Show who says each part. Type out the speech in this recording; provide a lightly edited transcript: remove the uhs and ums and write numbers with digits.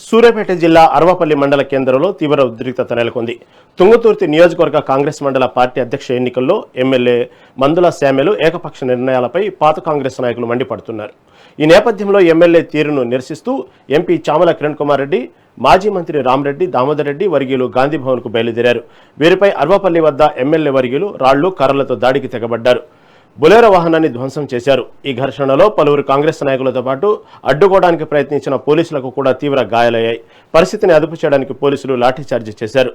Speaker 1: సూర్యాపేట జిల్లా అరవపల్లి మండల కేంద్రంలో తీవ్ర ఉద్రిక్తత నెలకొంది. తుంగతుర్తి నియోజకవర్గ కాంగ్రెస్ మండల పార్టీ అధ్యక్ష ఎన్నికల్లో ఎమ్మెల్యే మందుల శామ్యలు ఏకపక్ష నిర్ణయాలపై పాత కాంగ్రెస్ నాయకులు మండిపడుతున్నారు. ఈ నేపథ్యంలో ఎమ్మెల్యే తీరును నిరసిస్తూ ఎంపీ చామల కిరణ్ కుమార్ రెడ్డి, మాజీ మంత్రి రామరెడ్డి, దామోదర్ రెడ్డి వర్గీయులు గాంధీభవన్కు బయలుదేరారు. వీరిపై అరవపల్లి వద్ద ఎమ్మెల్యే వర్గీయులు రాళ్లు, కర్రలతో దాడికి తెగబడ్డారు. బొలెరో వాహనాన్ని ధ్వంసం చేశారు. ఈ ఘర్షణలో పలువురు కాంగ్రెస్ నాయకులతో పాటు అడ్డుకోవడానికి ప్రయత్నించిన పోలీసులకు కూడా తీవ్ర గాయాలయ్యాయి. పరిస్థితిని అదుపు చేయడానికి పోలీసులు లాఠీచార్జి చేశారు.